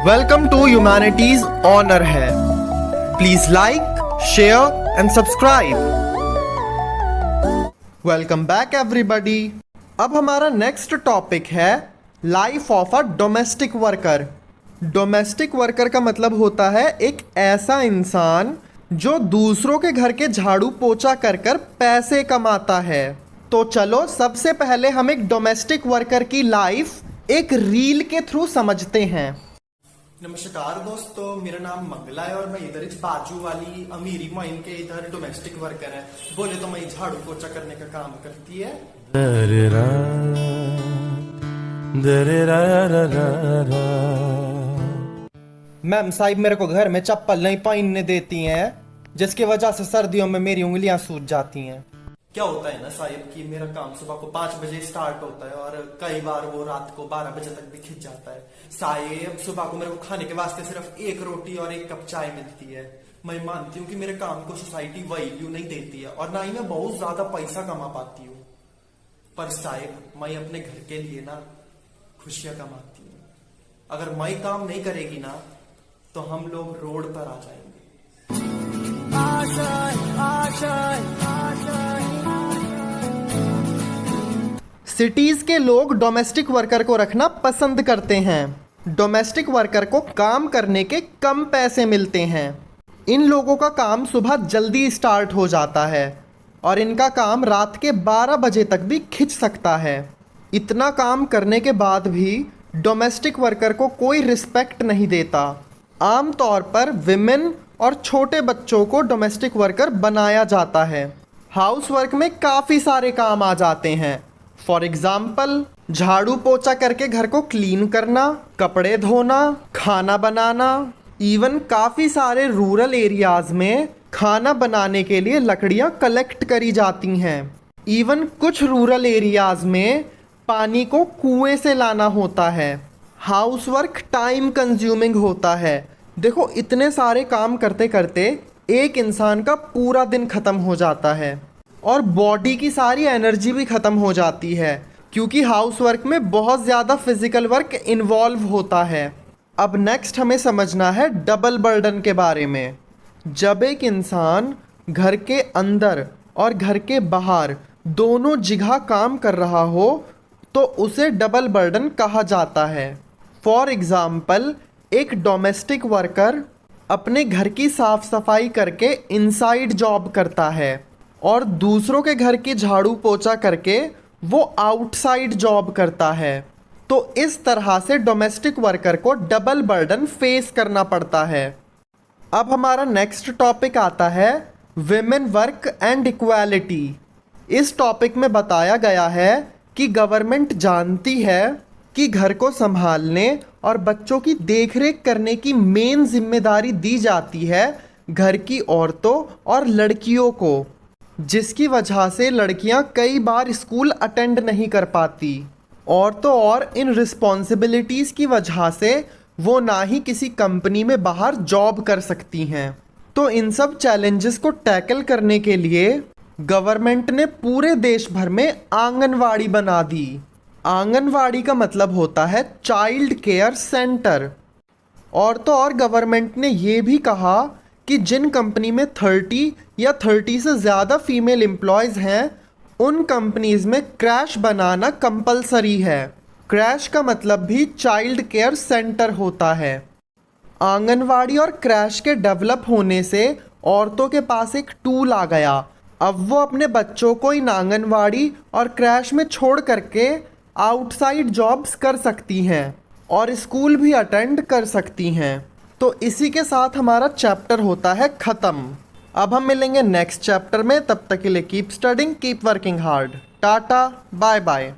Welcome to humanities honour है। Please like, share and subscribe. Welcome back everybody. अब हमारा next topic है life of a domestic worker. Domestic worker का मतलब होता है एक ऐसा इंसान जो दूसरों के घर के झाड़ू पोछा कर कर पैसे कमाता है। तो चलो सबसे पहले हम एक डोमेस्टिक वर्कर की लाइफ एक रील के थ्रू समझते हैं। नमस्कार दोस्तों, मेरा नाम मंगला है और मैं इधर बाजू वाली अमीरी मोइन के इधर डोमेस्टिक वर्कर है। बोले तो मैं झाड़ू पोछा करने का काम करती है। मैम साहिब मेरे को घर में चप्पल नहीं पहनने देती हैं, जिसकी वजह से सर्दियों में मेरी उंगलियां सूज जाती हैं। क्या होता है ना साहिब कि मेरा काम सुबह को 5 बजे स्टार्ट होता है और कई बार वो रात को 12 बजे तक भी खिंच जाता है। साहिब सुबह को मेरे को खाने के वास्ते सिर्फ 1 रोटी और 1 कप चाय मिलती है। मैं मानती हूँ कि मेरे काम को सोसाइटी वैल्यू नहीं देती है और ना ही मैं बहुत ज्यादा पैसा कमा पाती हूँ, पर साहिब मैं अपने घर के लिए ना खुशियां कमाती हूँ। अगर मैं काम नहीं करेगी ना तो हम लोग रोड पर आ जाएंगे। सिटीज के लोग डोमेस्टिक वर्कर को रखना पसंद करते हैं। डोमेस्टिक वर्कर को काम करने के कम पैसे मिलते हैं। इन लोगों का काम सुबह जल्दी स्टार्ट हो जाता है और इनका काम रात के 12 बजे तक भी खिंच सकता है। इतना काम करने के बाद भी डोमेस्टिक वर्कर को कोई रिस्पेक्ट नहीं देता। आमतौर पर विमेन और छोटे बच्चों को डोमेस्टिक वर्कर बनाया जाता है। हाउस वर्क में काफ़ी सारे काम आ जाते हैं। फॉर एग्जाम्पल झाड़ू पोछा करके घर को क्लीन करना, कपड़े धोना, खाना बनाना। इवन काफ़ी सारे रूरल एरियाज में खाना बनाने के लिए लकड़ियाँ कलेक्ट करी जाती हैं। इवन कुछ रूरल एरियाज में पानी को कुएं से लाना होता है। हाउस वर्क टाइम कंज्यूमिंग होता है। देखो इतने सारे काम करते करते एक इंसान का पूरा दिन ख़त्म हो जाता है और बॉडी की सारी एनर्जी भी ख़त्म हो जाती है, क्योंकि हाउस वर्क में बहुत ज़्यादा फिजिकल वर्क इन्वॉल्व होता है। अब नेक्स्ट हमें समझना है डबल बर्डन के बारे में। जब एक इंसान घर के अंदर और घर के बाहर दोनों जगह काम कर रहा हो तो उसे डबल बर्डन कहा जाता है। फॉर एग्ज़ाम्पल एक डोमेस्टिक वर्कर अपने घर की साफ सफाई करके इनसाइड जॉब करता है और दूसरों के घर की झाड़ू पोछा करके वो आउटसाइड जॉब करता है। तो इस तरह से डोमेस्टिक वर्कर को डबल बर्डन फेस करना पड़ता है। अब हमारा नेक्स्ट टॉपिक आता है विमेन वर्क एंड इक्वालिटी। इस टॉपिक में बताया गया है कि गवर्नमेंट जानती है कि घर को संभालने और बच्चों की देखरेख करने की मेन जिम्मेदारी दी जाती है घर की औरतों और लड़कियों को, जिसकी वजह से लड़कियां कई बार स्कूल अटेंड नहीं कर पाती। और तो और इन रिस्पॉन्सिबिलिटीज़ की वजह से वो ना ही किसी कंपनी में बाहर जॉब कर सकती हैं। तो इन सब चैलेंजेस को टैकल करने के लिए गवर्नमेंट ने पूरे देश भर में आंगनवाड़ी बना दी। आंगनवाड़ी का मतलब होता है चाइल्ड केयर सेंटर। और तो और गवर्नमेंट ने ये भी कहा कि जिन कंपनी में 30 या 30 से ज़्यादा फीमेल एम्प्लॉयज़ हैं उन कंपनीज़ में क्रैश बनाना कंपलसरी है। क्रैश का मतलब भी चाइल्ड केयर सेंटर होता है। आंगनवाड़ी और क्रैश के डेवलप होने से औरतों के पास एक टूल आ गया। अब वो अपने बच्चों को इन आंगनवाड़ी और क्रैश में छोड़ करके आउटसाइड जॉब्स कर सकती हैं और स्कूल भी अटेंड कर सकती हैं। तो इसी के साथ हमारा चैप्टर होता है ख़त्म। अब हम मिलेंगे नेक्स्ट चैप्टर में। तब तक के लिए keep studying, keep working hard. Tata, bye bye.